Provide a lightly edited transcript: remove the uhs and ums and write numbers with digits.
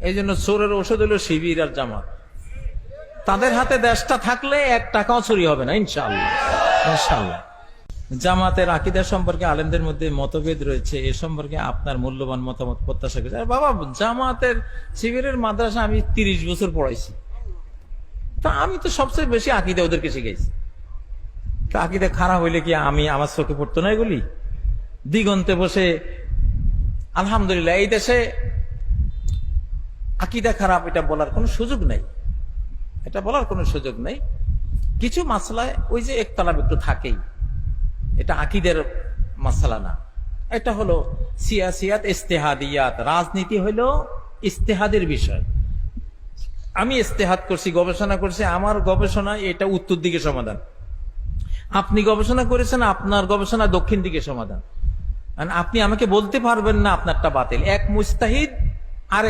এই জন্য চোরের ওষুধ হলো শিবির আর জামাত। তাদের হাতে দেশটা থাকলে 1 টাকাও চুরি হবে না ইনশাআল্লাহ। ইনশাআল্লাহ। জামাতের আকীদা সম্পর্কে আলেমদের মধ্যে মতভেদ রয়েছে, এ সম্পর্কে আপনার মূল্যবান মতামত প্রত্যাশা করছি। আর বাবা, জামাতের শিবিরের মাদ্রাসা আমি 30 বছর পড়াইছি, তা আমি তো সবচেয়ে বেশি আকীদা ওদেরকে শিখাইছি। তা আকীদা খারাপ হইলে কি আমি আমার চোখে পড়তো না এগুলি? দিগন্তে বসে আলহামদুলিল্লাহ, এই দেশে আকীদা খারাপ এটা বলার কোনো সুযোগ নাই, এটা বলার কোনো সুযোগ নাই। কিছু মাসলায় ওই যে একতলাপ একটু থাকেই, এটা আকীদের মাসলা না, এটা হলো সিয়াসিয়াত ইজতিহাদিয়াত। রাজনীতি হলো ইজতিহাদের বিষয়। আমি ইজতিহাদ করছি, গবেষণা করছি, আমার গবেষণা এটা উত্তর দিকে সমাধান, আপনি গবেষণা করেছেন আপনার গবেষণা দক্ষিণ দিকে সমাধান। আপনি আমাকে বলতে পারবেন না আপনারটা বাতিল। এক মুজতাহিদ আর